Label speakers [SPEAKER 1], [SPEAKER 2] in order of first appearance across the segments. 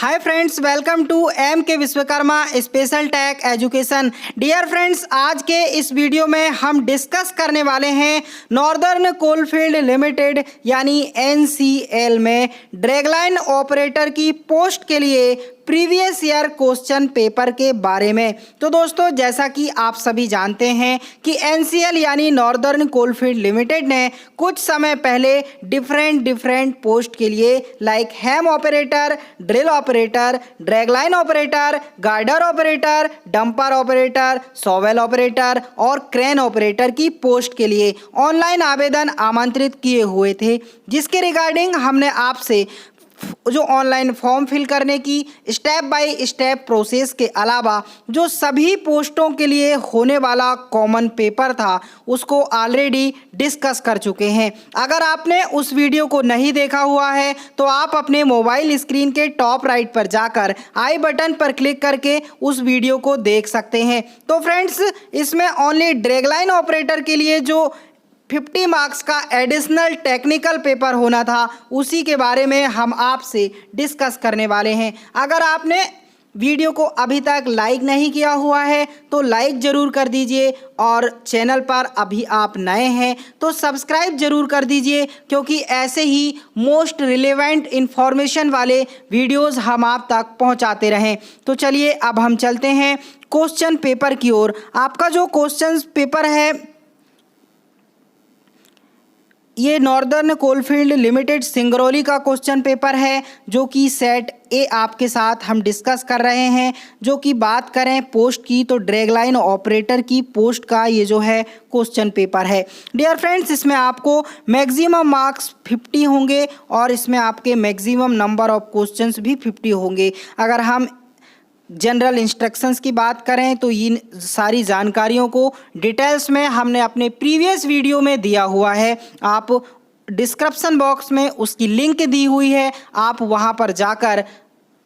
[SPEAKER 1] Hi friends, welcome to M K Vishwakarma special tech education. Dear friends, आज के इस video में हम डिस्कस करने वाले हैं नॉर्दर्न कोलफील्ड लिमिटेड यानी एनसीएल में ड्रैगलाइन ऑपरेटर की पोस्ट के लिए प्रीवियस ईयर क्वेश्चन पेपर के बारे में। तो दोस्तों, जैसा कि आप सभी जानते हैं कि एनसीएल यानी नॉर्दर्न कोलफील्ड लिमिटेड ने कुछ समय पहले डिफरेंट पोस्ट के लिए like HEMM operator, drill operator, dragline operator, grader operator, dumper operator, shovel operator और क्रेन ऑपरेटर की पोस्ट के लिए ऑनलाइन आवेदन आमंत्रित किए हुए थे, जिसके रिगार्डिंग हमने आपसे जो ऑनलाइन फॉर्म फिल करने की स्टेप बाय स्टेप प्रोसेस के अलावा जो सभी पोस्टों के लिए होने वाला कॉमन पेपर था उसको ऑलरेडी डिस्कस कर चुके हैं। अगर आपने उस वीडियो को नहीं देखा हुआ है तो आप अपने मोबाइल स्क्रीन के टॉप राइट पर जाकर आई बटन पर क्लिक करके उस वीडियो को देख सकते हैं। तो फ्रेंड्स, इसमें ओनली ड्रैगलाइन ऑपरेटर के लिए जो 50 मार्क्स का एडिशनल टेक्निकल पेपर होना था उसी के बारे में हम आपसे डिस्कस करने वाले हैं। अगर आपने वीडियो को अभी तक लाइक नहीं किया हुआ है तो लाइक ज़रूर कर दीजिए और चैनल पर अभी आप नए हैं तो सब्सक्राइब ज़रूर कर दीजिए, क्योंकि ऐसे ही मोस्ट रिलेवेंट इन्फॉर्मेशन वाले वीडियोस हम आप तक पहुंचाते रहें। तो चलिए अब हम चलते हैं क्वेश्चन पेपर की ओर। आपका जो क्वेश्चन पेपर है ये नॉर्दर्न कोलफील्ड लिमिटेड सिंगरौली का क्वेश्चन पेपर है, जो कि सेट ए आपके साथ हम डिस्कस कर रहे हैं। जो कि बात करें पोस्ट की तो ड्रैगलाइन ऑपरेटर की पोस्ट का ये जो है क्वेश्चन पेपर है। डियर फ्रेंड्स, इसमें आपको मैक्सिमम मार्क्स 50 होंगे और इसमें आपके मैक्सिमम नंबर ऑफ क्वेश्चंस भी 50 होंगे। अगर हम जनरल इंस्ट्रक्शंस की बात करें तो इन सारी जानकारियों को डिटेल्स में हमने अपने प्रीवियस वीडियो में दिया हुआ है। आप डिस्क्रिप्शन बॉक्स में उसकी लिंक दी हुई है, आप वहां पर जाकर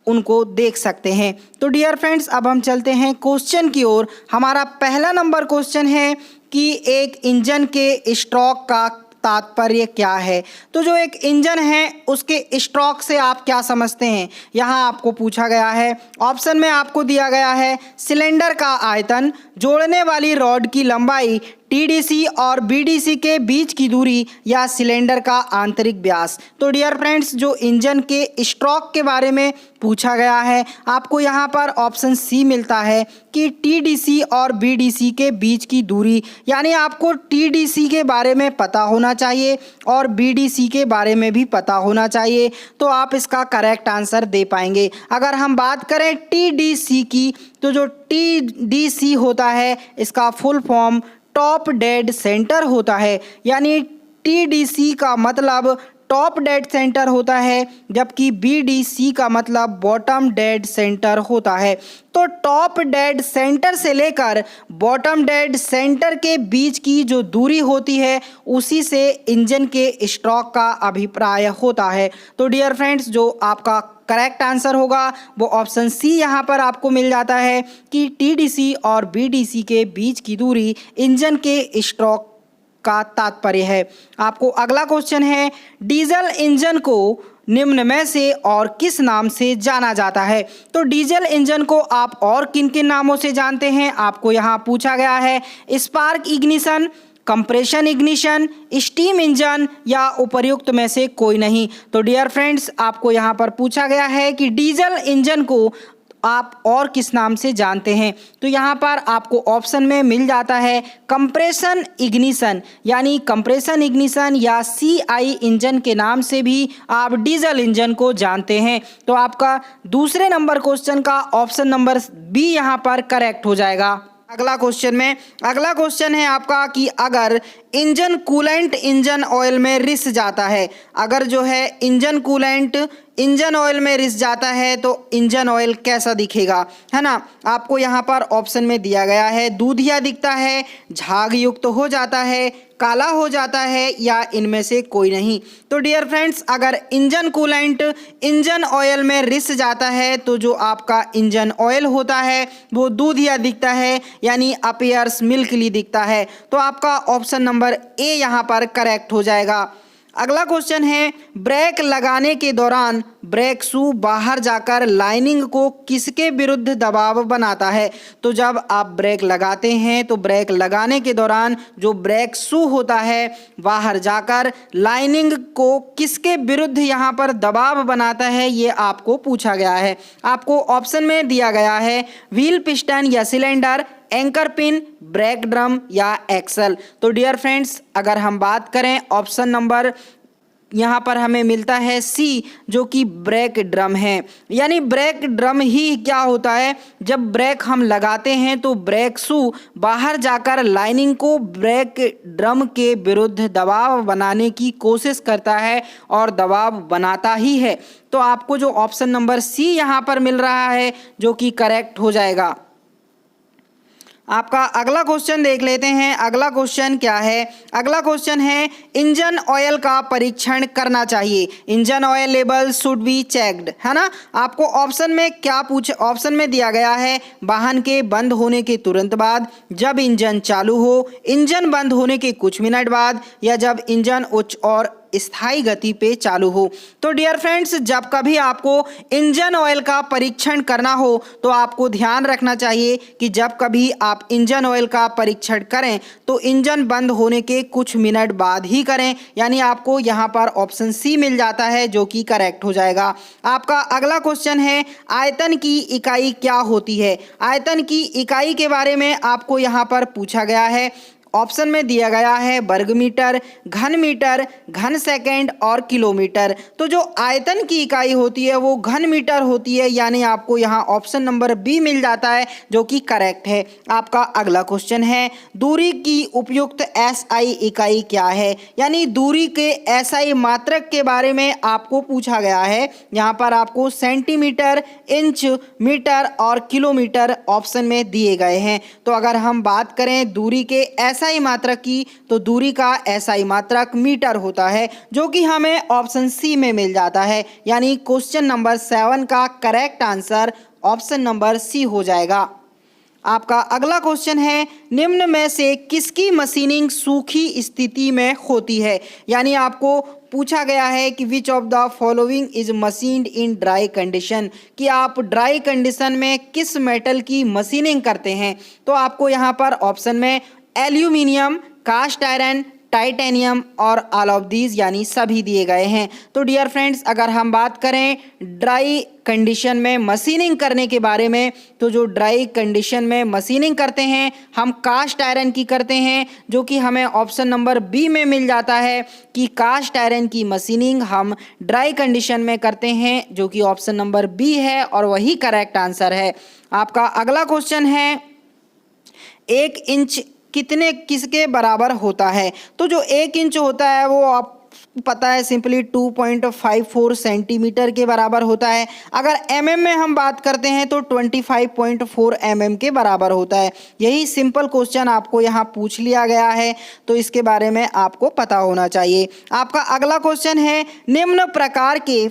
[SPEAKER 1] उनको देख सकते हैं। तो डियर फ्रेंड्स, अब हम चलते हैं क्वेश्चन की ओर। हमारा पहला नंबर क्वेश्चन है कि एक इंजन के स्ट्रोक का तात्पर्य क्या है। तो जो एक इंजन है उसके स्ट्रोक से आप क्या समझते हैं, यहाँ आपको पूछा गया है। ऑप्शन में आपको दिया गया है सिलेंडर का आयतन, जोड़ने वाली रॉड की लंबाई, टीडीसी और बीडीसी के बीच की दूरी या सिलेंडर का आंतरिक व्यास। तो डियर फ्रेंड्स, जो इंजन के स्ट्रोक के बारे में पूछा गया है आपको यहाँ पर ऑप्शन सी मिलता है कि टीडीसी और बीडीसी के बीच की दूरी, यानी आपको टीडीसी के बारे में पता होना चाहिए और बीडीसी के बारे में भी पता होना चाहिए, तो आप इसका करेक्ट आंसर दे पाएंगे। अगर हम बात करें टीडीसी की तो जो टीडीसी होता है इसका full form top dead centre होता है, यानी टीडीसी का मतलब टॉप डेड सेंटर होता है, जबकि बीडीसी का मतलब बॉटम डेड सेंटर होता है। तो टॉप डेड सेंटर से लेकर बॉटम डेड सेंटर के बीच की जो दूरी होती है उसी से इंजन के स्ट्रोक का अभिप्राय होता है। तो डियर फ्रेंड्स, जो आपका करेक्ट आंसर होगा वो ऑप्शन सी यहाँ पर आपको मिल जाता है कि टीडीसी और बीडीसी के बीच की दूरी इंजन के स्ट्रोक का तात्पर्य है। आपको अगला क्वेश्चन है, डीजल इंजन को निम्न में से और किस नाम से जाना जाता है। तो डीजल इंजन को आप और किन किन नामों से जानते हैं, आपको यहाँ पूछा गया है। Spark ignition, compression ignition, steam engine या उपर्युक्त में से कोई नहीं। तो डियर फ्रेंड्स, आपको यहाँ पर पूछा गया है कि डीजल इंजन को आप और किस नाम से जानते हैं। तो यहाँ पर आपको ऑप्शन में मिल जाता है कंप्रेशन इग्निशन, यानी कंप्रेशन इग्निशन या सीआई इंजन के नाम से भी आप डीजल इंजन को जानते हैं। तो आपका दूसरे नंबर क्वेश्चन का ऑप्शन नंबर बी यहाँ पर करेक्ट हो जाएगा। अगला क्वेश्चन है आपका कि अगर इंजन कूलेंट इंजन ऑयल में रिस जाता है, अगर जो है इंजन कूलेंट इंजन ऑयल में रिस जाता है तो इंजन ऑयल कैसा दिखेगा, है ना। आपको यहाँ पर ऑप्शन में दिया गया है दूधिया दिखता है, झाग युक्त हो जाता है, काला हो जाता है या इनमें से कोई नहीं। तो डियर फ्रेंड्स, अगर इंजन कूलेंट इंजन ऑयल में रिस जाता है तो जो आपका इंजन ऑयल होता है वो दूधिया दिखता है, यानी अपीयर्स मिल्कली दिखता है। तो आपका ऑप्शन नंबर ए यहाँ पर करेक्ट हो जाएगा। अगला क्वेश्चन है, ब्रेक लगाने के दौरान ब्रेक शू बाहर जाकर लाइनिंग को किसके विरुद्ध दबाव बनाता है? तो जब आप ब्रेक लगाते हैं तो ब्रेक लगाने के दौरान जो ब्रेक शू होता है बाहर जाकर लाइनिंग को किसके विरुद्ध यहाँ पर दबाव बनाता है, ये आपको पूछा गया है। आपको ऑप्शन में दिया गया है व्हील, पिस्टन या cylinder, anchor pin, break drum या एक्सल। तो डियर फ्रेंड्स, अगर हम बात करें ऑप्शन नंबर यहाँ पर हमें मिलता है सी, जो कि ब्रेक ड्रम है। यानी ब्रेक ड्रम ही क्या होता है, जब ब्रेक हम लगाते हैं तो ब्रेक शू बाहर जाकर लाइनिंग को ब्रेक ड्रम के विरुद्ध दबाव बनाने की कोशिश करता है और दबाव बनाता ही है। तो आपको जो ऑप्शन नंबर सी यहाँ पर मिल रहा है जो कि करेक्ट हो जाएगा। आपका अगला क्वेश्चन देख लेते हैं। अगला क्वेश्चन क्या है? अगला क्वेश्चन है, इंजन ऑयल का परीक्षण करना चाहिए। Engine oil level should be checked, है ना। आपको ऑप्शन में क्या ऑप्शन में दिया गया है, वाहन के बंद होने के तुरंत बाद, जब इंजन चालू हो, इंजन बंद होने के कुछ मिनट बाद, या जब इंजन उच्च और स्थायी गति पे चालू हो। तो डियर फ्रेंड्स, जब कभी आपको इंजन ऑयल का परीक्षण करना हो तो आपको ध्यान रखना चाहिए कि जब कभी आप इंजन ऑयल का परीक्षण करें तो इंजन बंद होने के कुछ मिनट बाद ही करें। यानी आपको यहाँ पर ऑप्शन सी मिल जाता है जो कि करेक्ट हो जाएगा। आपका अगला क्वेश्चन है, आयतन की इकाई क्या होती है? आयतन की इकाई के बारे में आपको यहाँ पर पूछा गया है। ऑप्शन में दिया गया है वर्ग मीटर, घन मीटर, घन सेकंड और किलोमीटर। तो जो आयतन की इकाई होती है वो घन मीटर होती है। यानी आपको यहाँ ऑप्शन नंबर बी मिल जाता है जो कि करेक्ट है। आपका अगला क्वेश्चन है, दूरी की उपयुक्त एसआई इकाई क्या है? यानी दूरी के एसआई मात्रक के बारे में आपको पूछा गया है। यहाँ पर आपको सेंटीमीटर, इंच, मीटर और किलोमीटर ऑप्शन में दिए गए हैं। तो अगर हम बात करें दूरी के एसआई मात्रक की, तो दूरी का एसआई मात्रक मीटर होता है, जो कि हमें ऑप्शन सी में मिल जाता है। यानी क्वेश्चन नंबर 7 का correct answer option number C हो जाएगा। आपका अगला क्वेश्चन है, निम्न में से किसकी मशीनिंग सूखी स्थिति में होती है? यानी आपको पूछा गया है कि विच of the following is machined in dry condition, कि आप ड्राई कंडीशन में किस मेटल की मशीनिंग करते हैं। तो आपको यहाँ पर ऑप्शन में एल्यूमिनियम, कास्ट आयरन, टाइटेनियम और ऑल ऑफ दीज यानी सभी दिए गए हैं। तो डियर फ्रेंड्स, अगर हम बात करें ड्राई कंडीशन में मशीनिंग करने के बारे में, तो जो ड्राई कंडीशन में मशीनिंग करते हैं हम कास्ट आयरन की करते हैं, जो कि हमें ऑप्शन नंबर बी में मिल जाता है कि कास्ट आयरन की मशीनिंग हम ड्राई कंडीशन में करते हैं, जो कि ऑप्शन नंबर बी है और वही करेक्ट आंसर है। आपका अगला क्वेश्चन है, 1 इंच किसके बराबर होता है? तो जो 1 इंच होता है वो आप पता है सिंपली 2.54 सेंटीमीटर के बराबर होता है। अगर mm में हम बात करते हैं तो 25.4 mm के बराबर होता है। यही सिंपल क्वेश्चन आपको यहाँ पूछ लिया गया है, तो इसके बारे में आपको पता होना चाहिए। आपका अगला क्वेश्चन है, निम्न प्रकार के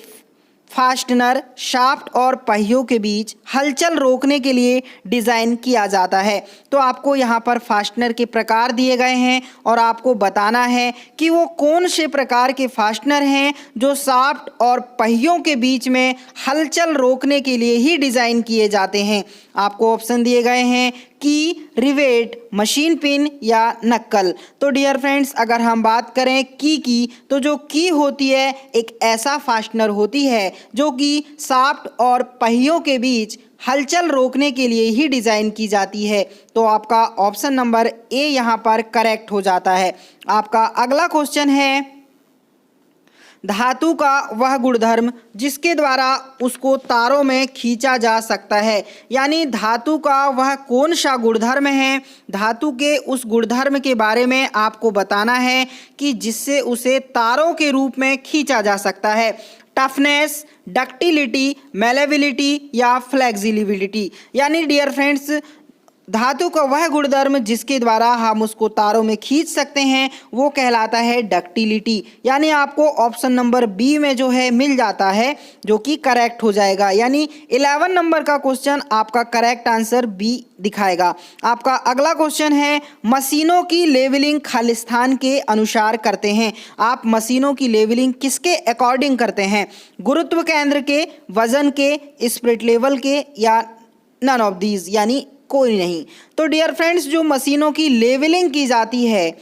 [SPEAKER 1] फास्टनर शाफ्ट और पहियों के बीच हलचल रोकने के लिए डिज़ाइन किया जाता है। तो आपको यहाँ पर फास्टनर के प्रकार दिए गए हैं और आपको बताना है कि वो कौन से प्रकार के फास्टनर हैं जो शाफ्ट और पहियों के बीच में हलचल रोकने के लिए ही डिज़ाइन किए जाते हैं। आपको ऑप्शन दिए गए हैं की, रिवेट, मशीन पिन या नक्कल। तो डियर फ्रेंड्स, अगर हम बात करें की, तो जो की होती है एक ऐसा फास्टनर होती है जो कि शाफ्ट और पहियों के बीच हलचल रोकने के लिए ही डिज़ाइन की जाती है। तो आपका ऑप्शन नंबर ए यहाँ पर करेक्ट हो जाता है। आपका अगला क्वेश्चन है, धातु का वह गुणधर्म जिसके द्वारा उसको तारों में खींचा जा सकता है। यानी धातु का वह कौन सा गुणधर्म है, धातु के उस गुणधर्म के बारे में आपको बताना है कि जिससे उसे तारों के रूप में खींचा जा सकता है। टफनेस, डक्टिलिटी, मेलेबिलिटी या फ्लेक्सिबिलिटी। यानी डियर फ्रेंड्स, धातु का वह गुणधर्म जिसके द्वारा हम उसको तारों में खींच सकते हैं वो कहलाता है डक्टिलिटी। यानी आपको ऑप्शन नंबर बी में जो है मिल जाता है, जो कि करेक्ट हो जाएगा। यानी 11 नंबर का क्वेश्चन आपका करेक्ट आंसर बी दिखाएगा। आपका अगला क्वेश्चन है, मशीनों की लेवलिंग खालिस्तान के अनुसार करते हैं। आप मशीनों की लेवलिंग किसके अकॉर्डिंग करते हैं? गुरुत्व केंद्र के, वजन के, स्पिरिट लेवल के, या नन ऑफ दीज, यानी कोई नहीं। तो डियर फ्रेंड्स, जो मशीनों की लेवलिंग की जाती है,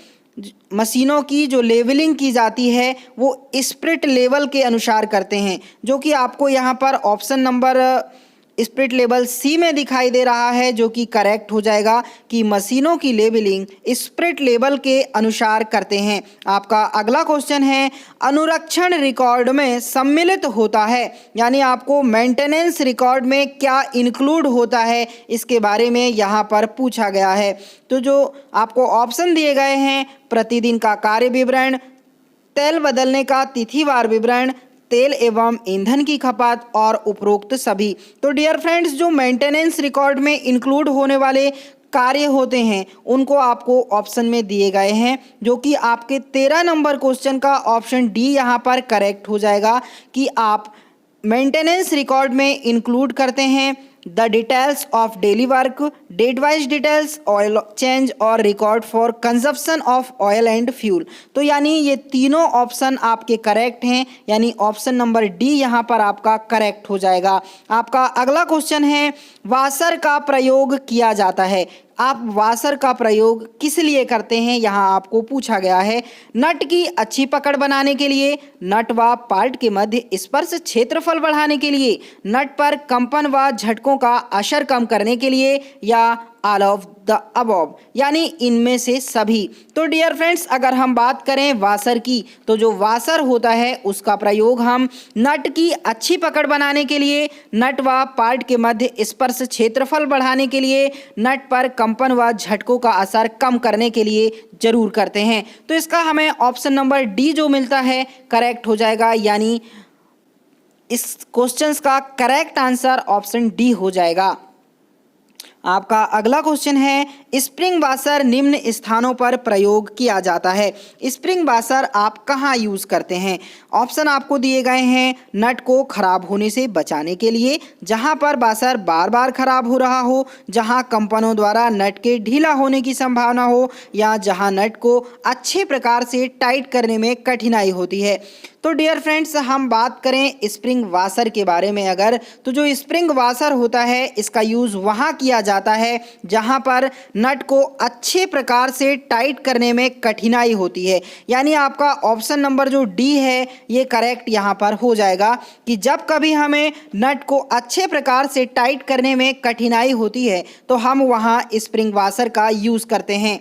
[SPEAKER 1] मशीनों की जो लेवलिंग की जाती है वो स्पिरिट लेवल के अनुसार करते हैं, जो कि आपको यहाँ पर ऑप्शन नंबर स्पिरिट लेवल सी में दिखाई दे रहा है, जो कि करेक्ट हो जाएगा कि मशीनों की लेवलिंग स्पिरिट लेवल के अनुसार करते हैं। आपका अगला क्वेश्चन है, अनुरक्षण रिकॉर्ड में सम्मिलित होता है, यानी आपको मेंटेनेंस रिकॉर्ड में क्या इंक्लूड होता है इसके बारे में यहाँ पर पूछा गया है। तो जो आपको ऑप्शन दिए गए हैं, प्रतिदिन का कार्य विवरण, तेल बदलने का तिथिवार विवरण, तेल एवं ईंधन की खपत और उपरोक्त सभी। तो डियर फ्रेंड्स, जो मेंटेनेंस रिकॉर्ड में इंक्लूड होने वाले कार्य होते हैं उनको आपको ऑप्शन में दिए गए हैं, जो कि आपके 13 नंबर क्वेश्चन का ऑप्शन डी यहाँ पर करेक्ट हो जाएगा कि आप मेंटेनेंस रिकॉर्ड में इंक्लूड करते हैं the details of daily work, date wise details, oil change और record for consumption of oil and fuel. तो यानी ये तीनों ऑप्शन आपके करेक्ट हैं, यानी ऑप्शन नंबर डी यहाँ पर आपका करेक्ट हो जाएगा। आपका अगला क्वेश्चन है, वाशर का प्रयोग किया जाता है। आप वाशर का प्रयोग किस लिए करते हैं यहाँ आपको पूछा गया है। नट की अच्छी पकड़ बनाने के लिए, नट व पार्ट के मध्य स्पर्श क्षेत्रफल बढ़ाने के लिए, नट पर कंपन व झटकों का असर कम करने के लिए, या ऑल ऑफ द अबव, यानी इनमें से सभी। तो डियर फ्रेंड्स, अगर हम बात करें वाशर की, तो जो वाशर होता है उसका प्रयोग हम नट की अच्छी पकड़ बनाने के लिए, नट व पार्ट के मध्य स्पर्श क्षेत्रफल बढ़ाने के लिए, नट पर कंपन व झटकों का असर कम करने के लिए जरूर करते हैं। तो इसका हमें ऑप्शन नंबर डी जो मिलता है करेक्ट हो जाएगा, यानी इस क्वेश्चंस का करेक्ट आंसर ऑप्शन डी हो जाएगा। आपका अगला क्वेश्चन है, स्प्रिंग वाशर निम्न स्थानों पर प्रयोग किया जाता है। स्प्रिंग वाशर आप कहाँ यूज़ करते हैं? ऑप्शन आपको दिए गए हैं, नट को खराब होने से बचाने के लिए, जहाँ पर वाशर बार बार खराब हो रहा हो, जहाँ कंपनों द्वारा नट के ढीला होने की संभावना हो, या जहाँ नट को अच्छे प्रकार से टाइट करने में कठिनाई होती है। तो डियर फ्रेंड्स, हम बात करें स्प्रिंग वाशर के बारे में अगर, तो जो स्प्रिंग वाशर होता है इसका यूज़ वहाँ किया जाता है जहाँ पर नट को अच्छे प्रकार से टाइट करने में कठिनाई होती है। यानी आपका ऑप्शन नंबर जो डी है ये करेक्ट यहाँ पर हो जाएगा कि जब कभी हमें नट को अच्छे प्रकार से टाइट करने में कठिनाई होती है तो हम वहाँ स्प्रिंग वाशर का यूज़ करते हैं।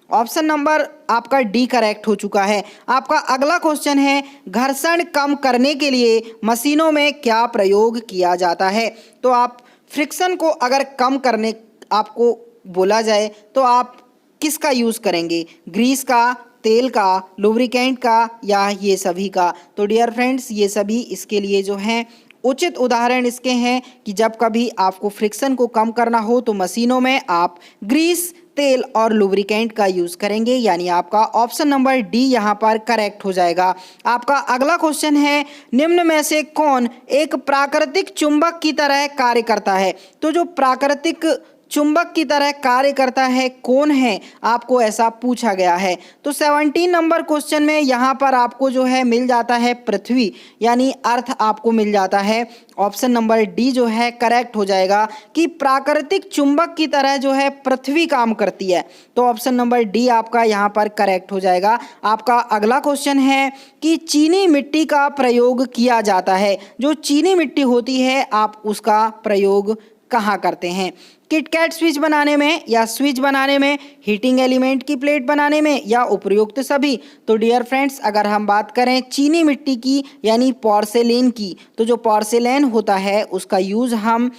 [SPEAKER 1] ऑप्शन नंबर आपका डी करेक्ट हो चुका है। आपका अगला क्वेश्चन है, घर्षण कम करने के लिए मशीनों में क्या प्रयोग किया जाता है? तो आप फ्रिक्शन को अगर कम करने आपको बोला जाए तो आप किसका यूज़ करेंगे? ग्रीस का, तेल का, लुब्रिकेंट का, या ये सभी का? तो डियर फ्रेंड्स, ये सभी इसके लिए जो हैं उचित उदाहरण इसके हैं कि जब कभी आपको फ्रिक्शन को कम करना हो तो मशीनों में आप ग्रीस, तेल और लुब्रिकेंट का यूज़ करेंगे, यानी आपका ऑप्शन नंबर डी यहाँ पर करेक्ट हो जाएगा। आपका अगला क्वेश्चन है, निम्न में से कौन एक प्राकृतिक चुंबक की तरह कार्य करता है? तो जो प्राकृतिक चुंबक की तरह कार्य करता है कौन है, आपको ऐसा पूछा गया है। तो 17 नंबर क्वेश्चन में यहाँ पर आपको जो है मिल जाता है पृथ्वी, यानी अर्थ आपको मिल जाता है। ऑप्शन नंबर डी जो है करेक्ट हो जाएगा कि प्राकृतिक चुंबक की तरह जो है पृथ्वी काम करती है। तो ऑप्शन नंबर डी आपका यहाँ पर करेक्ट हो जाएगा। आपका अगला क्वेश्चन है कि चीनी मिट्टी का प्रयोग किया जाता है। जो चीनी मिट्टी होती है आप उसका प्रयोग कहाँ करते हैं? किटकैट स्विच बनाने में, या स्विच बनाने में, हीटिंग एलिमेंट की प्लेट बनाने में, या उपयुक्त सभी? तो डियर फ्रेंड्स, अगर हम बात करें चीनी मिट्टी की यानी पोर्सेलेन की, तो जो पोर्सेलेन होता है उसका यूज़ हम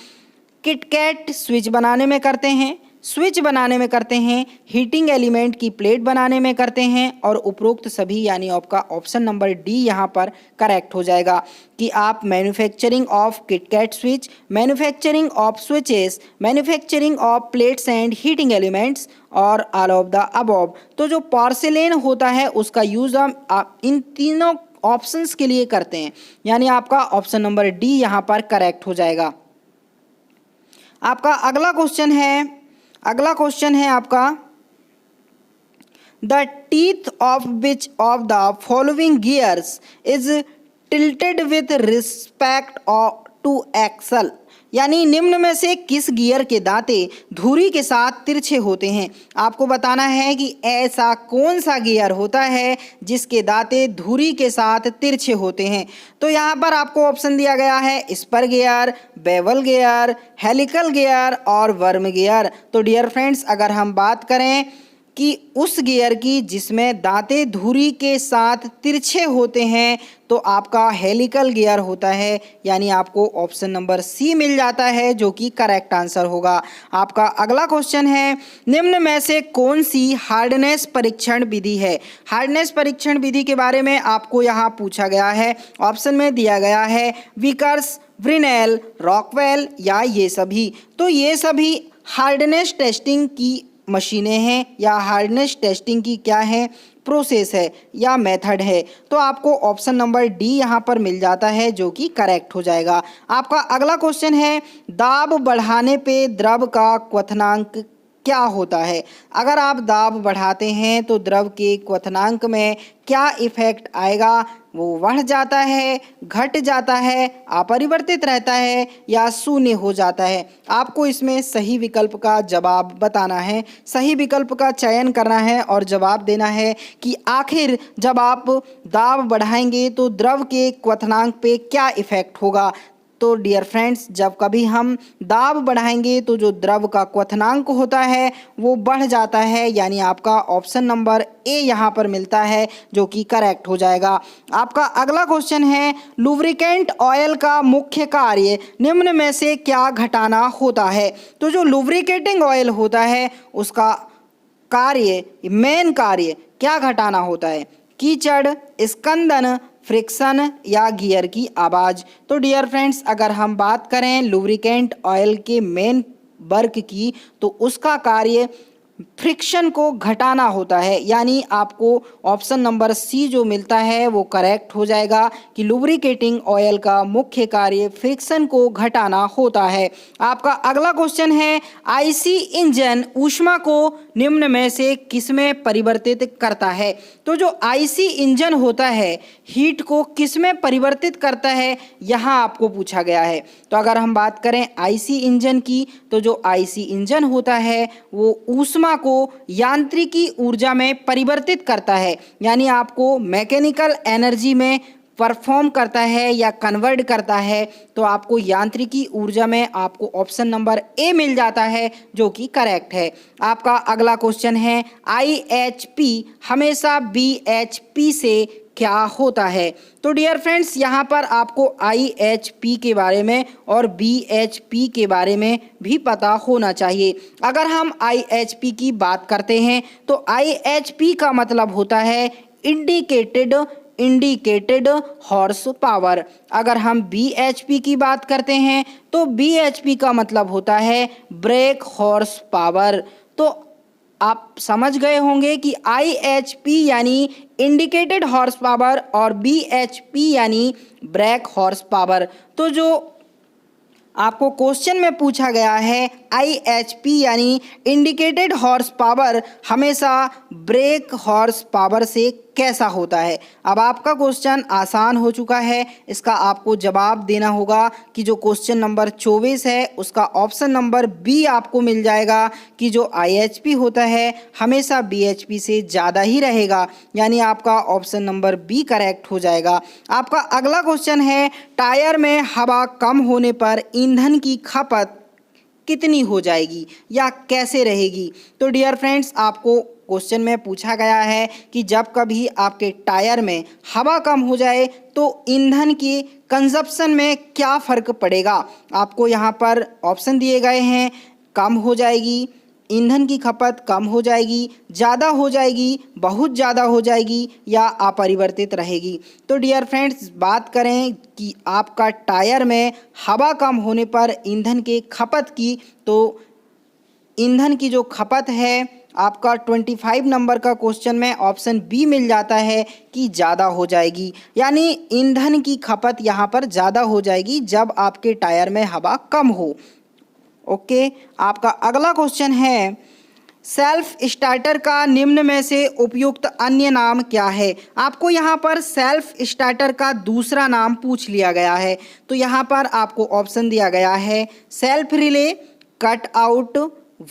[SPEAKER 1] किटकैट स्विच बनाने में करते हैं, स्विच बनाने में करते हैं, हीटिंग एलिमेंट की प्लेट बनाने में करते हैं और उपरोक्त सभी यानी आपका ऑप्शन नंबर डी यहाँ पर करेक्ट हो जाएगा कि आप manufacturing of KitKat switch, manufacturing of switches, manufacturing of plates and heating elements और ऑल ऑफ द अबव। तो जो पोर्सिलेन होता है उसका यूज़ हम इन तीनों ऑप्शंस के लिए करते हैं, यानी आपका ऑप्शन नंबर डी यहाँ पर करेक्ट हो जाएगा। आपका अगला क्वेश्चन है आपका the teeth of which of the following gears is tilted with respect to axle, यानी निम्न में से किस गियर के दांते धुरी के साथ तिरछे होते हैं। आपको बताना है कि ऐसा कौन सा गियर होता है जिसके दांते धुरी के साथ तिरछे होते हैं। तो यहाँ पर आपको ऑप्शन दिया गया है spur gear, bevel gear, helical gear और वर्म गियर। तो डियर फ्रेंड्स, अगर हम बात करें कि उस गियर की जिसमें दांते धुरी के साथ तिरछे होते हैं तो आपका हेलिकल गियर होता है, यानी आपको ऑप्शन नंबर सी मिल जाता है जो कि करेक्ट आंसर होगा। आपका अगला क्वेश्चन है निम्न में से कौन सी हार्डनेस परीक्षण विधि है। हार्डनेस परीक्षण विधि के बारे में आपको यहाँ पूछा गया है, ऑप्शन में दिया गया है विकर्स, व्रिनेल, रॉकवेल या ये सभी। तो ये सभी हार्डनेस टेस्टिंग की मशीनें हैं या हार्डनेस टेस्टिंग की क्या है प्रोसेस है या मेथड है। तो आपको ऑप्शन नंबर डी यहाँ पर मिल जाता है जो कि करेक्ट हो जाएगा। आपका अगला क्वेश्चन है दाब बढ़ाने पे द्रव का क्वथनांक क्या होता है। अगर आप दाब बढ़ाते हैं तो द्रव के क्वथनांक में क्या इफेक्ट आएगा, वो बढ़ जाता है, घट जाता है, अपरिवर्तित रहता है या शून्य हो जाता है। आपको इसमें सही विकल्प का जवाब बताना है, सही विकल्प का चयन करना है और जवाब देना है कि आखिर जब आप दाब बढ़ाएंगे तो द्रव के क्वथनांक पे क्या इफेक्ट होगा। तो डियर फ्रेंड्स, जब कभी हम दाब बढ़ाएंगे तो जो द्रव का क्वथनांक होता है वो बढ़ जाता है, यानी आपका ऑप्शन नंबर ए यहाँ पर मिलता है जो कि करेक्ट हो जाएगा। आपका अगला क्वेश्चन है लुब्रिकेंट ऑयल का मुख्य कार्य निम्न में से क्या घटाना होता है। तो जो लुब्रिकेटिंग ऑयल होता है उसका कार्य, मेन कार्य क्या घटाना होता है, कीचड़, स्कंदन, फ्रिक्शन या गियर की आवाज़। तो डियर फ्रेंड्स, अगर हम बात करें लुब्रिकेंट ऑयल के मेन वर्क की तो उसका कार्य फ्रिक्शन को घटाना होता है, यानी आपको ऑप्शन नंबर सी जो मिलता है वो करेक्ट हो जाएगा कि लुब्रिकेटिंग ऑयल का मुख्य कार्य फ्रिक्शन को घटाना होता है। आपका अगला क्वेश्चन है आईसी इंजन ऊष्मा को निम्न में से किसमें परिवर्तित करता है। तो जो आईसी इंजन होता है हीट को किसमें परिवर्तित करता है, यहाँ आपको पूछा गया है। तो अगर हम बात करें आईसी इंजन की तो जो आईसी इंजन होता है वो ऊष्मा को यांत्रिकी ऊर्जा में परिवर्तित करता है, यानी आपको मैकेनिकल एनर्जी में परफॉर्म करता है या कन्वर्ट करता है। तो आपको यांत्रिकी ऊर्जा में आपको ऑप्शन नंबर ए मिल जाता है जो कि करेक्ट है। आपका अगला क्वेश्चन है आईएचपी हमेशा बीएचपी से क्या होता है। तो डियर फ्रेंड्स, यहाँ पर आपको आईएचपी के बारे में और बीएचपी के बारे में भी पता होना चाहिए। अगर हम आईएचपी की बात करते हैं तो आईएचपी का मतलब होता है इंडिकेटेड हॉर्स पावर। अगर हम बीएचपी की बात करते हैं तो बीएचपी का मतलब होता है ब्रेक हॉर्स पावर। तो आप समझ गए होंगे कि आईएचपी यानी इंडिकेटेड हॉर्स पावर और बीएचपी यानी ब्रेक हॉर्स पावर। तो जो आपको क्वेश्चन में पूछा गया है आईएचपी यानी इंडिकेटेड हॉर्स पावर हमेशा ब्रेक हॉर्स पावर से कैसा होता है। अब आपका क्वेश्चन आसान हो चुका है, इसका आपको जवाब देना होगा कि जो क्वेश्चन नंबर 24 है उसका ऑप्शन नंबर बी आपको मिल जाएगा कि जो आईएचपी होता है हमेशा बीएचपी से ज़्यादा ही रहेगा, यानी आपका ऑप्शन नंबर बी करेक्ट हो जाएगा। आपका अगला क्वेश्चन है टायर में हवा कम होने पर ईंधन की खपत कितनी हो जाएगी या कैसे रहेगी। तो डियर फ्रेंड्स, आपको क्वेश्चन में पूछा गया है कि जब कभी आपके टायर में हवा कम हो जाए तो ईंधन की कंजप्शन में क्या फ़र्क पड़ेगा। आपको यहाँ पर ऑप्शन दिए गए हैं, कम हो जाएगी, ईंधन की खपत कम हो जाएगी, ज़्यादा हो जाएगी, बहुत ज़्यादा हो जाएगी या अपरिवर्तित रहेगी। तो डियर फ्रेंड्स, बात करें कि आपका टायर में हवा कम होने पर ईंधन के खपत की, तो ईंधन की जो खपत है आपका 25 नंबर का क्वेश्चन में ऑप्शन बी मिल जाता है कि ज़्यादा हो जाएगी, यानी ईंधन की खपत यहाँ पर ज़्यादा हो जाएगी जब आपके टायर में हवा कम हो। ओके, आपका अगला क्वेश्चन है, सेल्फ स्टार्टर का निम्न में से उपयुक्त अन्य नाम क्या है। आपको यहाँ पर सेल्फ स्टार्टर का दूसरा नाम पूछ लिया गया है। तो यहाँ पर आपको ऑप्शन दिया गया है self relay, cut out,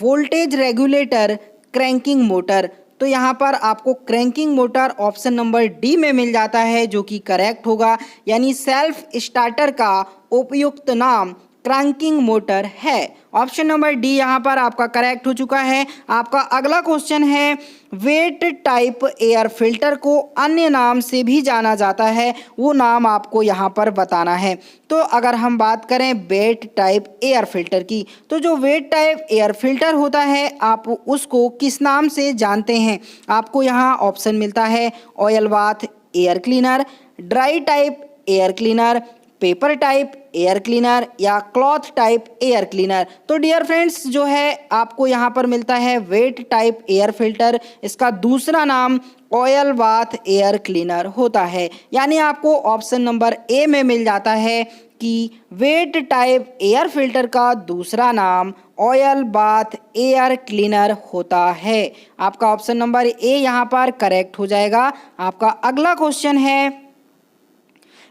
[SPEAKER 1] voltage regulator, cranking motor. तो यहाँ पर आपको cranking motor option number D में मिल जाता है, जो कि करेक्ट होगा, यानी सेल्फ स्टार्टर का उपयुक्त नाम क्रैंकिंग मोटर है। ऑप्शन नंबर डी यहाँ पर आपका करेक्ट हो चुका है। आपका अगला क्वेश्चन है, वेट टाइप एयर फिल्टर को अन्य नाम से भी जाना जाता है, वो नाम आपको यहाँ पर बताना है। तो अगर हम बात करें वेट टाइप एयर फिल्टर की, तो जो वेट टाइप एयर फिल्टर होता है आप उसको किस नाम से जानते हैं। आपको यहाँ ऑप्शन मिलता है oil bath air cleaner, dry type air cleaner, paper type air cleaner या क्लॉथ टाइप एयर क्लीनर। तो डियर फ्रेंड्स, जो है आपको यहाँ पर मिलता है वेट टाइप एयर फिल्टर, इसका दूसरा नाम ऑयल बाथ एयर क्लीनर होता है, यानी आपको ऑप्शन नंबर ए में मिल जाता है कि वेट टाइप एयर फिल्टर का दूसरा नाम ऑयल बाथ एयर क्लीनर होता है। आपका ऑप्शन नंबर ए यहाँ पर करेक्ट हो जाएगा। आपका अगला क्वेश्चन है,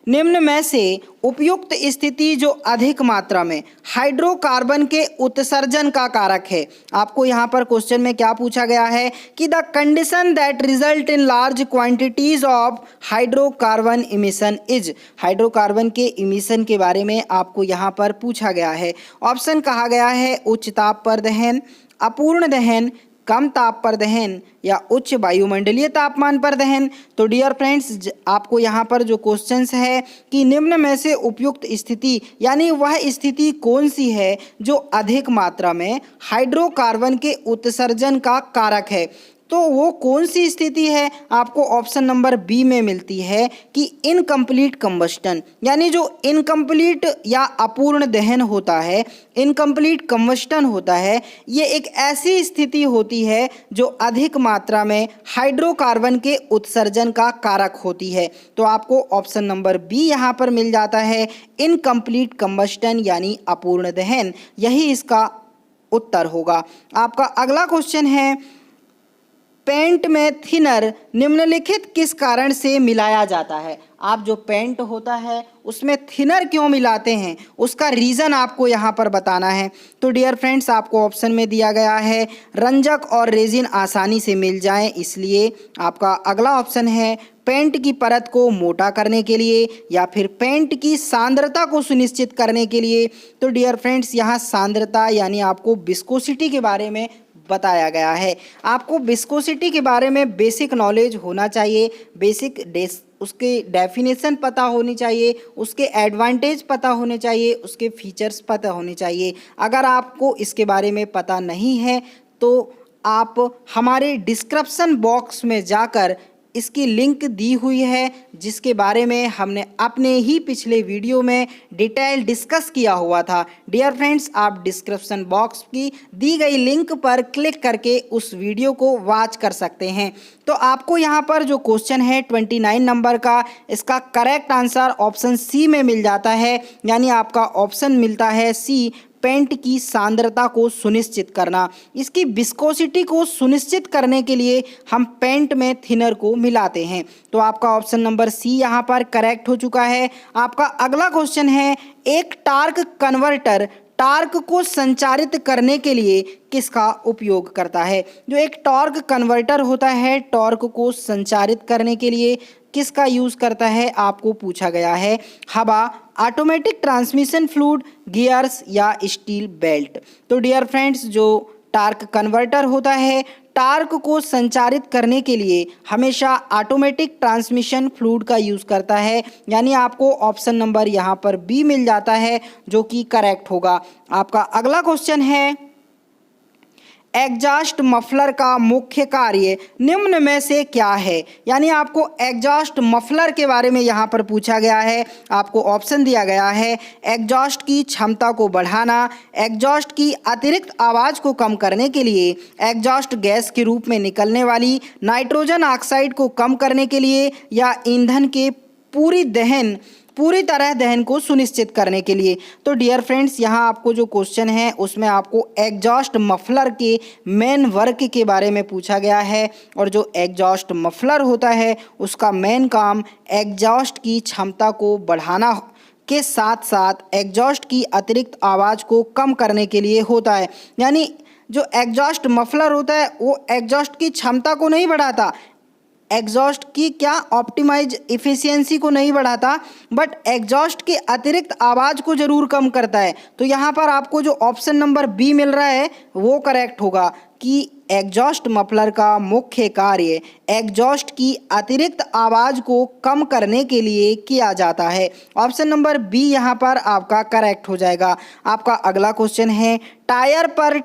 [SPEAKER 1] निम्न में से उपयुक्त स्थिति जो अधिक मात्रा में हाइड्रोकार्बन के उत्सर्जन का कारक है। आपको यहाँ पर क्वेश्चन में क्या पूछा गया है कि the condition that result in large quantities of hydrocarbon emission is. Hydrocarbon के इमिशन के बारे में आपको यहाँ पर पूछा गया है। ऑप्शन कहा गया है उच्च ताप पर दहन, अपूर्ण दहन, कम ताप पर दहन या उच्च वायुमंडलीय तापमान पर दहन। तो डियर फ्रेंड्स, आपको यहाँ पर जो क्वेश्चंस है कि निम्न में से उपयुक्त स्थिति, यानी वह स्थिति कौन सी है जो अधिक मात्रा में हाइड्रोकार्बन के उत्सर्जन का कारक है, तो वो कौन सी स्थिति है। आपको ऑप्शन नंबर बी में मिलती है कि इनकम्प्लीट कंबस्टन, यानी जो इनकम्प्लीट या अपूर्ण दहन होता है, इनकम्प्लीट कंबस्टन होता है, ये एक ऐसी स्थिति होती है जो अधिक मात्रा में हाइड्रोकार्बन के उत्सर्जन का कारक होती है। तो आपको ऑप्शन नंबर बी यहाँ पर मिल जाता है, इनकम्प्लीट कंबस्टन यानी अपूर्ण दहन, यही इसका उत्तर होगा। आपका अगला क्वेश्चन है, पेंट में थिनर निम्नलिखित किस कारण से मिलाया जाता है। आप जो पेंट होता है उसमें थिनर क्यों मिलाते हैं, उसका रीज़न आपको यहाँ पर बताना है। तो डियर फ्रेंड्स, आपको ऑप्शन में दिया गया है रंजक और रेजिन आसानी से मिल जाएं, इसलिए। आपका अगला ऑप्शन है पेंट की परत को मोटा करने के लिए या फिर पेंट की सांद्रता को सुनिश्चित करने के लिए। तो डियर फ्रेंड्स, यहाँ सांद्रता यानी आपको विस्कोसिटी के बारे में बताया गया है। आपको विस्कोसिटी के बारे में बेसिक नॉलेज होना चाहिए, उसके डेफिनेशन पता होनी चाहिए, उसके एडवांटेज पता होने चाहिए, उसके फीचर्स पता होने चाहिए। अगर आपको इसके बारे में पता नहीं है तो आप हमारे डिस्क्रिप्शन बॉक्स में जाकर इसकी लिंक दी हुई है, जिसके बारे में हमने अपने ही पिछले वीडियो में डिटेल डिस्कस किया हुआ था। डियर फ्रेंड्स, आप डिस्क्रिप्शन बॉक्स की दी गई लिंक पर क्लिक करके उस वीडियो को वॉच कर सकते हैं। तो आपको यहाँ पर जो क्वेश्चन है 29 नंबर का, इसका करेक्ट आंसर ऑप्शन सी में मिल जाता है, यानी आपका ऑप्शन मिलता है सी, पेंट की सांद्रता को सुनिश्चित करना। इसकी विस्कोसिटी को सुनिश्चित करने के लिए हम पेंट में थिनर को मिलाते हैं। तो आपका ऑप्शन नंबर सी यहाँ पर करेक्ट हो चुका है। आपका अगला क्वेश्चन है, एक टार्क कन्वर्टर टार्क को संचारित करने के लिए किसका उपयोग करता है। जो एक टॉर्क कन्वर्टर होता है, टॉर्क को संचारित करने के लिए किसका यूज़ करता है, आपको पूछा गया है। हवा, ऑटोमेटिक ट्रांसमिशन फ्लूइड, गियर्स या स्टील बेल्ट। तो डियर फ्रेंड्स, जो टार्क कन्वर्टर होता है, टार्क को संचारित करने के लिए हमेशा ऑटोमेटिक ट्रांसमिशन फ्लूइड का यूज़ करता है, यानी आपको ऑप्शन नंबर यहाँ पर बी मिल जाता है, जो कि करेक्ट होगा। आपका अगला क्वेश्चन है, एग्जॉस्ट मफलर का मुख्य कार्य निम्न में से क्या है। यानी आपको एग्जॉस्ट मफलर के बारे में यहाँ पर पूछा गया है। आपको ऑप्शन दिया गया है एग्जॉस्ट की क्षमता को बढ़ाना, एग्जॉस्ट की अतिरिक्त आवाज़ को कम करने के लिए, एग्जॉस्ट गैस के रूप में निकलने वाली नाइट्रोजन ऑक्साइड को कम करने के लिए, या ईंधन के पूरी तरह दहन को सुनिश्चित करने के लिए। तो डियर फ्रेंड्स, यहाँ आपको जो क्वेश्चन है उसमें आपको एग्जॉस्ट मफलर के मेन वर्क के बारे में पूछा गया है। और जो एग्जॉस्ट मफलर होता है उसका मेन काम एग्जॉस्ट की क्षमता को बढ़ाना के साथ साथ एग्जॉस्ट की अतिरिक्त आवाज़ को कम करने के लिए होता है। यानी जो एग्जॉस्ट मफलर होता है वो एग्जॉस्ट की क्षमता को नहीं बढ़ाता, एग्जॉस्ट की क्या ऑप्टिमाइज इफ़िशियंसी को नहीं बढ़ाता, बट एग्जॉस्ट के अतिरिक्त आवाज़ को ज़रूर कम करता है। तो यहाँ पर आपको जो ऑप्शन नंबर बी मिल रहा है वो करेक्ट होगा कि एग्जॉस्ट मफलर का मुख्य कार्य एग्जॉस्ट की अतिरिक्त आवाज़ को कम करने के लिए किया जाता है। ऑप्शन नंबर बी यहाँ पर आपका करेक्ट हो जाएगा। आपका अगला क्वेश्चन है टायर पर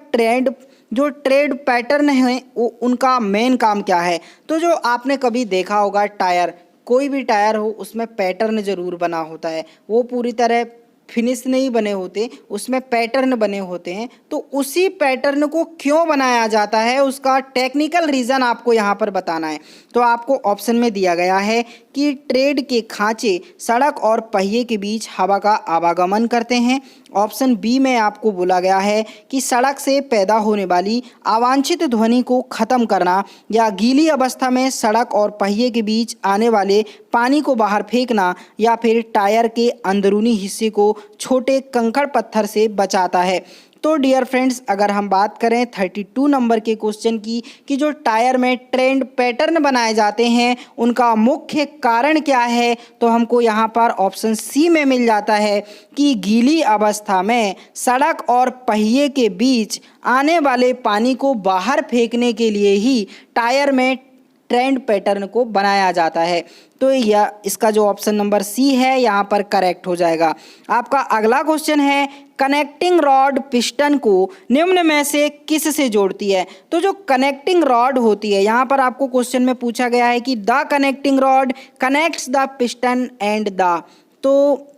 [SPEAKER 1] जो ट्रेड पैटर्न है वो उनका मेन काम क्या है। तो जो आपने कभी देखा होगा टायर, कोई भी टायर हो उसमें पैटर्न ज़रूर बना होता है, वो पूरी तरह फिनिश नहीं बने होते, उसमें पैटर्न बने होते हैं। तो उसी पैटर्न को क्यों बनाया जाता है उसका टेक्निकल रीज़न आपको यहाँ पर बताना है। तो आपको ऑप्शन में दिया गया है कि ट्रेड के खांचे सड़क और पहिए के बीच हवा का आवागमन करते हैं। ऑप्शन बी में आपको बोला गया है कि सड़क से पैदा होने वाली अवांछित ध्वनि को ख़त्म करना, या गीली अवस्था में सड़क और पहिए के बीच आने वाले पानी को बाहर फेंकना, या फिर टायर के अंदरूनी हिस्से को छोटे कंकड़ पत्थर से बचाता है। तो डियर फ्रेंड्स, अगर हम बात करें 32 नंबर के क्वेश्चन की कि जो टायर में ट्रेंड पैटर्न बनाए जाते हैं उनका मुख्य कारण क्या है, तो हमको यहाँ पर ऑप्शन सी में मिल जाता है कि गीली अवस्था में सड़क और पहिए के बीच आने वाले पानी को बाहर फेंकने के लिए ही टायर में ट्रेंड पैटर्न को बनाया जाता है। तो यह इसका जो ऑप्शन नंबर सी है यहाँ पर करेक्ट हो जाएगा। आपका अगला क्वेश्चन है कनेक्टिंग रॉड पिस्टन को निम्न में से किस से जोड़ती है। तो जो कनेक्टिंग रॉड होती है यहाँ पर आपको क्वेश्चन में पूछा गया है कि the connecting rod connects the piston and the, तो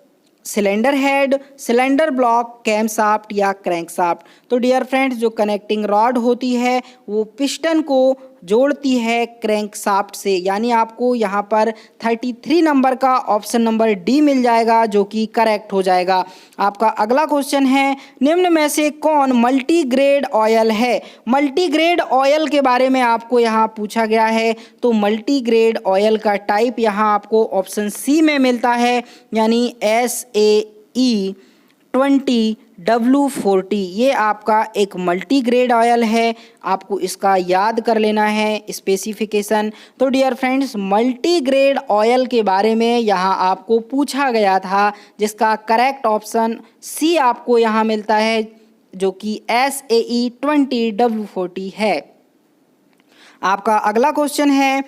[SPEAKER 1] cylinder head, cylinder block, camshaft या क्रैंकशाफ्ट। तो डियर फ्रेंड्स, जो कनेक्टिंग रॉड होती है वो पिस्टन को जोड़ती है क्रैंकशाफ्ट से। यानी आपको यहाँ पर 33 नंबर का ऑप्शन नंबर डी मिल जाएगा जो कि करेक्ट हो जाएगा। आपका अगला क्वेश्चन है निम्न में से कौन मल्टीग्रेड ऑयल है। मल्टीग्रेड ऑयल के बारे में आपको यहाँ पूछा गया है। तो मल्टीग्रेड ऑयल का टाइप यहाँ आपको ऑप्शन सी में मिलता है, यानी SAE20W40। ये आपका एक मल्टीग्रेड ऑयल है, आपको इसका याद कर लेना है स्पेसिफिकेशन। तो डियर फ्रेंड्स, मल्टीग्रेड ऑयल के बारे में यहाँ आपको पूछा गया था जिसका करेक्ट ऑप्शन सी आपको यहाँ मिलता है जो कि SAE20W40 है। आपका अगला क्वेश्चन है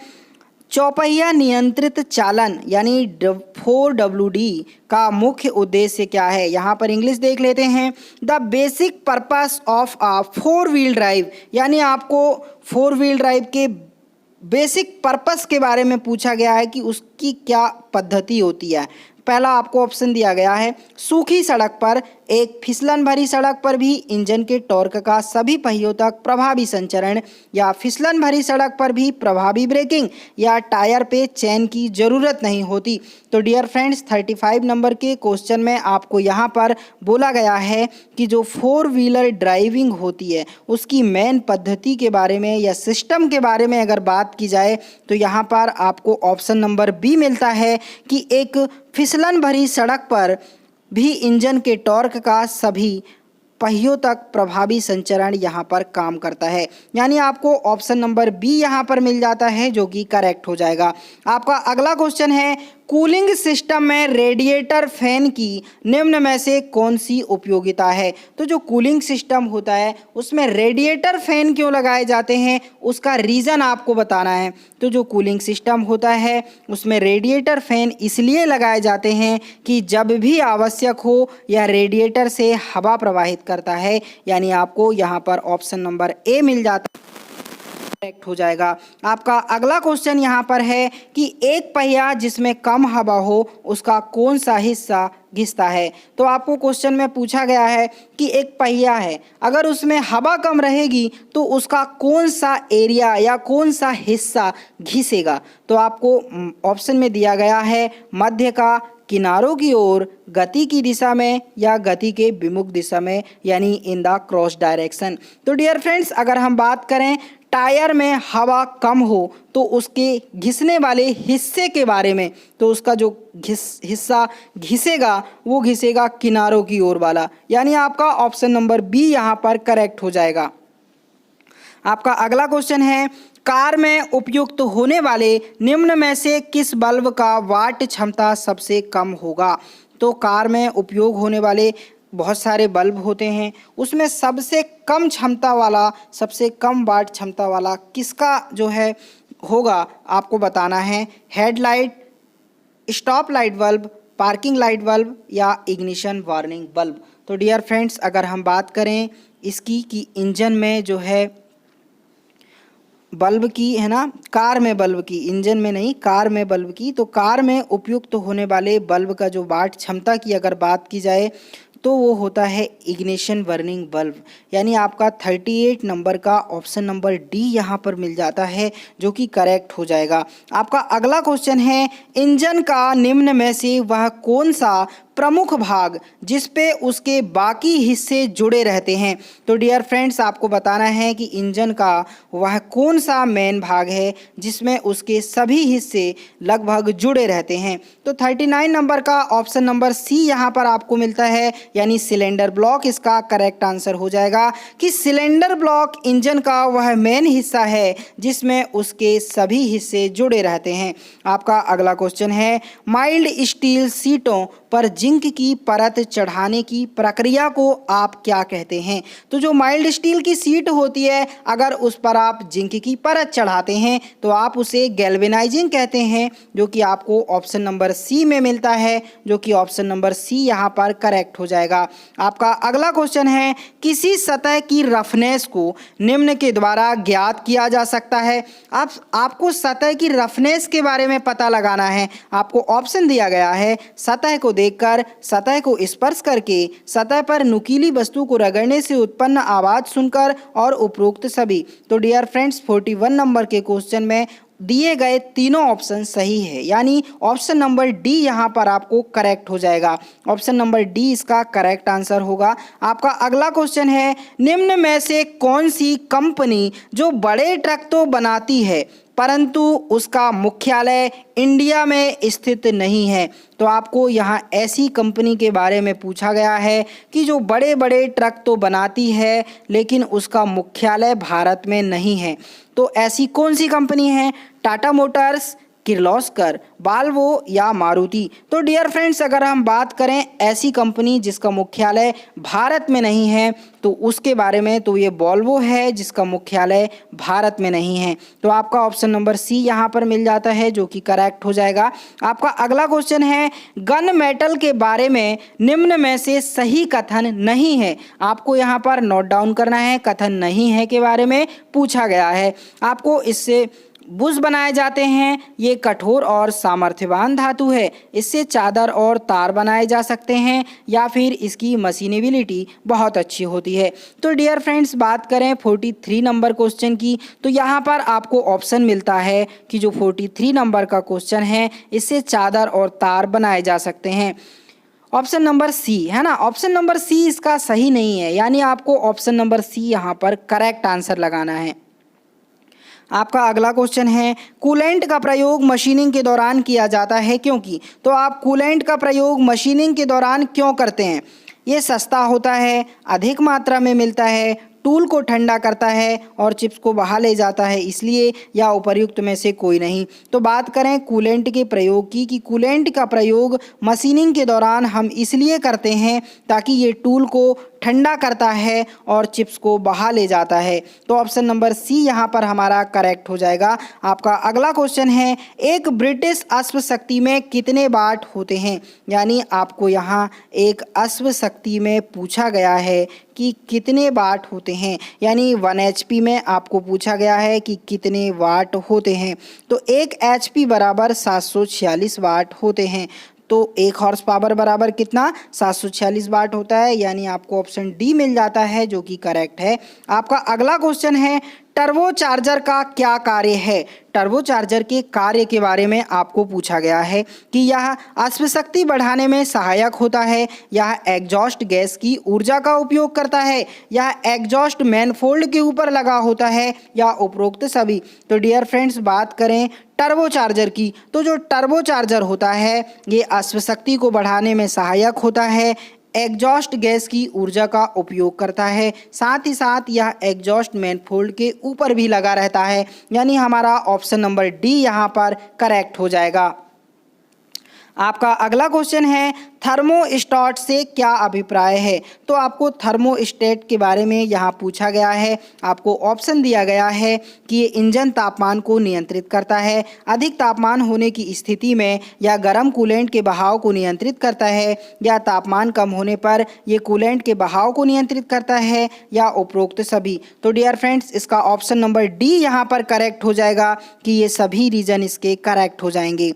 [SPEAKER 1] चौपहिया नियंत्रित चालन यानी 4WD का मुख्य उद्देश्य क्या है। यहाँ पर इंग्लिश देख लेते हैं। The basic purpose of a 4 wheel drive, यानी आपको 4 व्हील ड्राइव के बेसिक पर्पस के बारे में पूछा गया है कि उसकी क्या पद्धति होती है। पहला आपको ऑप्शन दिया गया है सूखी सड़क पर, एक फिसलन भरी सड़क पर भी इंजन के टॉर्क का सभी पहियों तक प्रभावी संचरण, या फिसलन भरी सड़क पर भी प्रभावी ब्रेकिंग, या टायर पे चेन की ज़रूरत नहीं होती। तो डियर फ्रेंड्स, 35 नंबर के क्वेश्चन में आपको यहाँ पर बोला गया है कि जो 4 व्हीलर ड्राइविंग होती है उसकी मेन पद्धति के बारे में या सिस्टम के बारे में अगर बात की जाए तो यहाँ पर आपको ऑप्शन नंबर बी मिलता है कि एक फिसलन भरी सड़क पर भी इंजन के टॉर्क का सभी पहियों तक प्रभावी संचरण यहाँ पर काम करता है। यानी आपको ऑप्शन नंबर बी यहाँ पर मिल जाता है जो कि करेक्ट हो जाएगा। आपका अगला क्वेश्चन है कूलिंग सिस्टम में रेडिएटर फैन की निम्न में से कौन सी उपयोगिता है। तो जो कूलिंग सिस्टम होता है उसमें रेडिएटर फैन क्यों लगाए जाते हैं, उसका रीज़न आपको बताना है। तो जो कूलिंग सिस्टम होता है उसमें रेडिएटर फैन इसलिए लगाए जाते हैं कि जब भी आवश्यक हो यह रेडिएटर से हवा प्रवाहित करता है, यानी आपको यहाँ पर ऑप्शन नंबर ए मिल जाता है, करेक्ट हो जाएगा। आपका अगला क्वेश्चन यहाँ पर है कि एक पहिया जिसमें कम हवा हो उसका कौन सा हिस्सा घिसता है। तो आपको क्वेश्चन में पूछा गया है कि एक पहिया है, अगर उसमें हवा कम रहेगी तो उसका कौन सा एरिया या कौन सा हिस्सा घिसेगा। तो आपको ऑप्शन में दिया गया है मध्य का, किनारों की ओर, गति की दिशा में या गति के विमुख दिशा में, यानी इन द क्रॉस डायरेक्शन। तो डियर फ्रेंड्स, अगर हम बात करें टायर में हवा कम हो तो उसके घिसने वाले हिस्से के बारे में, तो उसका जो हिस्सा घिसेगा वो घिसेगा किनारों की ओर वाला, यानी आपका ऑप्शन नंबर बी यहाँ पर करेक्ट हो जाएगा। आपका अगला क्वेश्चन है कार में उपयुक्त होने वाले निम्न में से किस बल्ब का वाट क्षमता सबसे कम होगा। तो कार में उपयोग होने वाले बहुत सारे बल्ब होते हैं, उसमें सबसे कम क्षमता वाला, सबसे कम वाट क्षमता वाला किसका जो है होगा आपको बताना है। Headlight, stop light bulb, parking light bulb या इग्निशन वार्निंग बल्ब। तो डियर फ्रेंड्स, अगर हम बात करें इसकी कि इंजन में जो है बल्ब की है ना, कार में बल्ब की, इंजन में नहीं कार में बल्ब की, तो कार में उपयुक्त होने वाले बल्ब का जो वाट क्षमता की अगर बात की जाए तो वो होता है इग्निशन बर्निंग बल्ब, यानी आपका 38 नंबर का ऑप्शन नंबर डी यहाँ पर मिल जाता है, जो कि करेक्ट हो जाएगा। आपका अगला क्वेश्चन है इंजन का निम्न में से वह कौन सा प्रमुख भाग जिस पे उसके बाकी हिस्से जुड़े रहते हैं। तो डियर फ्रेंड्स, आपको बताना है कि इंजन का वह कौन सा मेन भाग है जिसमें उसके सभी हिस्से लगभग जुड़े रहते हैं। तो 39 नंबर का ऑप्शन नंबर सी यहाँ पर आपको मिलता है, यानी सिलेंडर ब्लॉक इसका करेक्ट आंसर हो जाएगा कि सिलेंडर ब्लॉक इंजन का वह मेन हिस्सा है जिसमें उसके सभी हिस्से जुड़े रहते हैं। आपका अगला क्वेश्चन है माइल्ड स्टील सीटों पर जिंक की परत चढ़ाने की प्रक्रिया को आप क्या कहते हैं। तो जो माइल्ड स्टील की सीट होती है अगर उस पर आप जिंक की परत चढ़ाते हैं तो आप उसे गैल्वेनाइजिंग कहते हैं, जो कि आपको ऑप्शन नंबर सी में मिलता है, जो कि ऑप्शन नंबर सी यहाँ पर करेक्ट हो जाएगा। आपका अगला क्वेश्चन है किसी सतह की रफनेस को निम्न के द्वारा ज्ञात किया जा सकता है। आपको सतह की रफनेस के बारे में पता लगाना है। आपको ऑप्शन दिया गया है सतह को देखकर, सतह को स्पर्श करके, सतह पर नुकीली वस्तु को रगड़ने से उत्पन्न आवाज सुनकर और उपरोक्त सभी। तो डियर फ्रेंड्स, 41 नंबर के क्वेश्चन में दिए गए तीनों ऑप्शन सही है, यानी ऑप्शन नंबर डी यहाँ पर आपको करेक्ट हो जाएगा। ऑप्शन नंबर डी इसका करेक्ट आंसर होगा। आपका अगला क्वेश्चन है निम्न में से कौन सी कंपनी जो बड़े ट्रक तो बनाती है परंतु उसका मुख्यालय इंडिया में स्थित नहीं है। तो आपको यहाँ ऐसी कंपनी के बारे में पूछा गया है कि जो बड़े बड़े ट्रक तो बनाती है लेकिन उसका मुख्यालय भारत में नहीं है। तो ऐसी कौन सी कंपनी है? टाटा मोटर्स, किर्लोस्कर, वाल्वो या मारुति। तो डियर फ्रेंड्स, अगर हम बात करें ऐसी कंपनी जिसका मुख्यालय भारत में नहीं है तो उसके बारे में, तो ये वॉल्वो है जिसका मुख्यालय भारत में नहीं है। तो आपका ऑप्शन नंबर सी यहाँ पर मिल जाता है, जो कि करेक्ट हो जाएगा। आपका अगला क्वेश्चन है गन मेटल के बारे में निम्न में से सही कथन नहीं है। आपको यहाँ पर नोट डाउन करना है, कथन नहीं है के बारे में पूछा गया है। आपको इससे बुश बनाए जाते हैं, ये कठोर और सामर्थ्यवान धातु है, इससे चादर और तार बनाए जा सकते हैं, या फिर इसकी मशीनेबिलिटी बहुत अच्छी होती है। तो डियर फ्रेंड्स, बात करें 43 नंबर क्वेश्चन की, तो यहाँ पर आपको ऑप्शन मिलता है कि जो 43 नंबर का क्वेश्चन है इससे चादर और तार बनाए जा सकते हैं। ऑप्शन नंबर सी है ना, ऑप्शन नंबर सी इसका सही नहीं है, यानी आपको ऑप्शन नंबर सी यहाँ पर करेक्ट आंसर लगाना है। आपका अगला क्वेश्चन है कूलेंट का प्रयोग मशीनिंग के दौरान किया जाता है क्योंकि। तो आप कूलेंट का प्रयोग मशीनिंग के दौरान क्यों करते हैं? ये सस्ता होता है, अधिक मात्रा में मिलता है, टूल को ठंडा करता है और चिप्स को बाहर ले जाता है इसलिए, या उपर्युक्त में से कोई नहीं। तो बात करें कूलेंट के प्रयोग की, कि कूलेंट का प्रयोग मशीनिंग के दौरान हम इसलिए करते हैं ताकि ये टूल को ठंडा करता है और चिप्स को बाहर ले जाता है। तो ऑप्शन नंबर सी यहाँ पर हमारा करेक्ट हो जाएगा। आपका अगला क्वेश्चन है, एक ब्रिटिश अश्व शक्ति में कितने वाट होते हैं? यानी आपको यहाँ एक अश्व शक्ति में पूछा गया है कि कितने वाट होते हैं, यानी 1 HP में आपको पूछा गया है कि कितने वाट होते हैं। तो 1 HP बराबर 746 वाट होते हैं। तो 1 हॉर्स पावर बराबर कितना? 746 वाट होता है, यानी आपको ऑप्शन डी मिल जाता है जो कि करेक्ट है। आपका अगला क्वेश्चन है, टर्बो चार्जर का क्या कार्य है? टर्बो चार्जर के कार्य के बारे में आपको पूछा गया है कि यह अश्वशक्ति बढ़ाने में सहायक होता है, यह एग्जॉस्ट गैस की ऊर्जा का उपयोग करता है, यह एग्जॉस्ट मैनफोल्ड के ऊपर लगा होता है, या उपरोक्त सभी। तो डियर फ्रेंड्स, बात करें टर्बो चार्जर की, तो जो टर्बो चार्जर होता है ये अश्वशक्ति को बढ़ाने में सहायक होता है, एग्जॉस्ट गैस की ऊर्जा का उपयोग करता है, साथ ही साथ यह एग्जॉस्ट मैनफोल्ड के ऊपर भी लगा रहता है, यानी हमारा ऑप्शन नंबर डी यहाँ पर करेक्ट हो जाएगा। आपका अगला क्वेश्चन है, थर्मोस्टेट से क्या अभिप्राय है? तो आपको थर्मोस्टेट के बारे में यहाँ पूछा गया है। आपको ऑप्शन दिया गया है कि ये इंजन तापमान को नियंत्रित करता है, अधिक तापमान होने की स्थिति में या गर्म कूलेंट के बहाव को नियंत्रित करता है, या तापमान कम होने पर ये कूलेंट के बहाव को नियंत्रित करता है, या उपरोक्त सभी। तो डियर फ्रेंड्स, इसका ऑप्शन नंबर डी यहाँ पर करेक्ट हो जाएगा कि ये सभी रीजन इसके करेक्ट हो जाएंगे।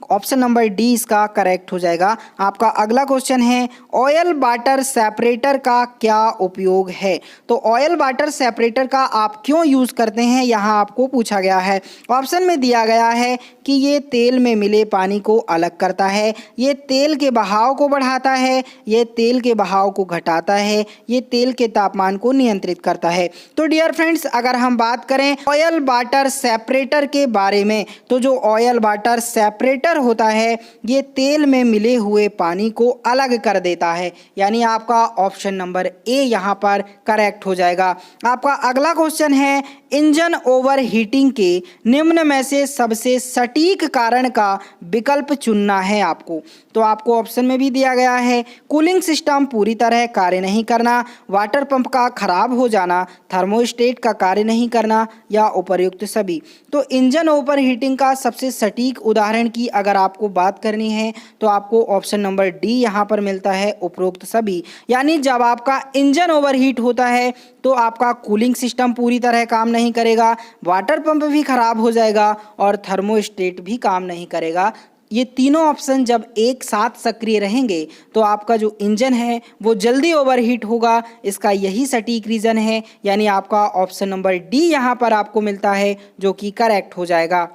[SPEAKER 1] ऑप्शन नंबर डी इसका करेक्ट हो जाएगा। आपका अगला क्वेश्चन है, ऑयल वाटर सेपरेटर का क्या उपयोग है? तो ऑयल वाटर सेपरेटर का आप क्यों यूज़ करते हैं, यहाँ आपको पूछा गया है। ऑप्शन में दिया गया है कि ये तेल में मिले पानी को अलग करता है, ये तेल के बहाव को बढ़ाता है, ये तेल के बहाव को घटाता है, ये तेल के तापमान को नियंत्रित करता है। तो डियर फ्रेंड्स, अगर हम बात करें ऑयल वाटर सेपरेटर के बारे में, तो जो ऑयल वाटर सेपरेटर होता है ये तेल में मिले हुए पानी को अलग कर देता है, यानी आपका ऑप्शन नंबर ए यहाँ पर करेक्ट हो जाएगा। आपका अगला क्वेश्चन है, इंजन ओवरहीटिंग के निम्न में से सबसे सटीक कारण का विकल्प चुनना है आपको। तो आपको ऑप्शन में भी दिया गया है, कूलिंग सिस्टम पूरी तरह कार्य नहीं करना, वाटर पंप का खराब हो जाना, थर्मोस्टेट का कार्य नहीं करना, या उपर्युक्त सभी। तो इंजन ओवरहीटिंग का सबसे सटीक उदाहरण की अगर आपको बात करनी है तो आपको ऑप्शन नंबर डी यहाँ पर मिलता है, उपरोक्त सभी। यानी जब आपका इंजन ओवरहीट होता है तो आपका कूलिंग सिस्टम पूरी तरह काम नहीं करेगा, वाटर पंप भी खराब हो जाएगा और थर्मोस्टेट भी काम नहीं करेगा। ये तीनों ऑप्शन जब एक साथ सक्रिय रहेंगे तो आपका जो इंजन है वो जल्दी ओवरहीट होगा, इसका यही सटीक रीज़न है, यानी आपका ऑप्शन नंबर डी यहाँ पर आपको मिलता है जो कि करेक्ट हो जाएगा।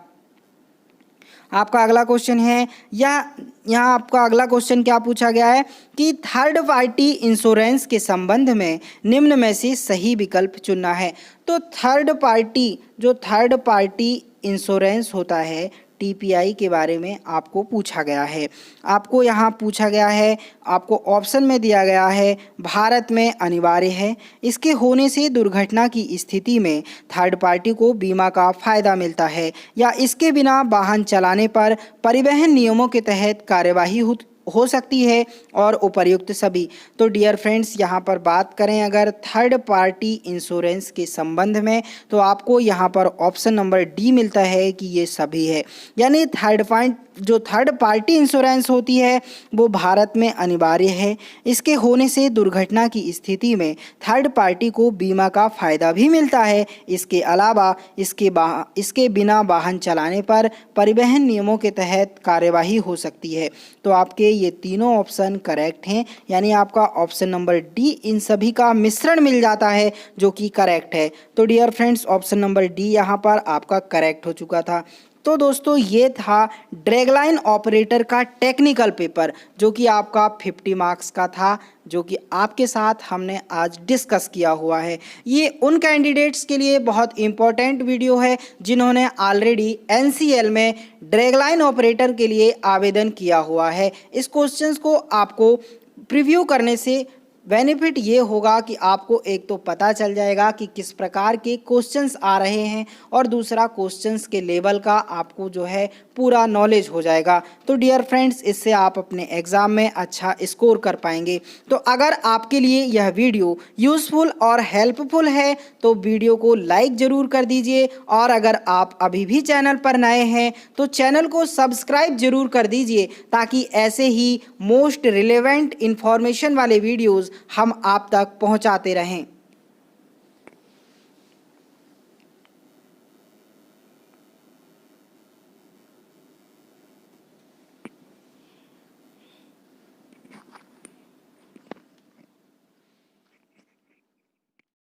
[SPEAKER 1] आपका अगला क्वेश्चन है, यहाँ आपका अगला क्वेश्चन क्या पूछा गया है कि थर्ड पार्टी इंश्योरेंस के संबंध में निम्न में से सही विकल्प चुनना है। तो थर्ड पार्टी इंश्योरेंस होता है, TPI के बारे में आपको पूछा गया है। आपको यहाँ पूछा गया है, आपको ऑप्शन में दिया गया है, भारत में अनिवार्य है, इसके होने से दुर्घटना की स्थिति में थर्ड पार्टी को बीमा का फ़ायदा मिलता है, या इसके बिना वाहन चलाने पर परिवहन नियमों के तहत कार्यवाही हो सकती है, और उपर्युक्त सभी। तो डियर फ्रेंड्स, यहाँ पर बात करें अगर थर्ड पार्टी इंश्योरेंस के संबंध में तो आपको यहाँ पर ऑप्शन नंबर डी मिलता है कि ये सभी है, यानी जो थर्ड पार्टी इंश्योरेंस होती है वो भारत में अनिवार्य है, इसके होने से दुर्घटना की स्थिति में थर्ड पार्टी को बीमा का फ़ायदा भी मिलता है। इसके अलावा इसके बिना वाहन चलाने पर परिवहन नियमों के तहत कार्यवाही हो सकती है। तो आपके ये तीनों ऑप्शन करेक्ट हैं, यानी आपका ऑप्शन नंबर डी इन सभी का मिश्रण मिल जाता है जो कि करेक्ट है। तो dear friends, option number D यहाँ पर आपका करेक्ट हो चुका था। तो दोस्तों, ये था ड्रैगलाइन ऑपरेटर का टेक्निकल पेपर जो कि आपका 50 मार्क्स का था, जो कि आपके साथ हमने आज डिस्कस किया हुआ है। ये उन कैंडिडेट्स के लिए बहुत इम्पोर्टेंट वीडियो है जिन्होंने ऑलरेडी NCL में ड्रैगलाइन ऑपरेटर के लिए आवेदन किया हुआ है। इस क्वेश्चंस को आपको प्रीव्यू करने से बेनिफिट ये होगा कि आपको एक तो पता चल जाएगा कि किस प्रकार के क्वेश्चंस आ रहे हैं और दूसरा क्वेश्चंस के लेवल का आपको जो है पूरा नॉलेज हो जाएगा। तो डियर फ्रेंड्स, इससे आप अपने एग्ज़ाम में अच्छा स्कोर कर पाएंगे। तो अगर आपके लिए यह वीडियो यूज़फुल और हेल्पफुल है तो वीडियो को लाइक ज़रूर कर दीजिए, और अगर आप अभी भी चैनल पर नए हैं तो चैनल को सब्सक्राइब ज़रूर कर दीजिए, ताकि ऐसे ही मोस्ट रिलेवेंट इंफॉर्मेशन वाले वीडियोज़ हम आप तक पहुंचाते रहें।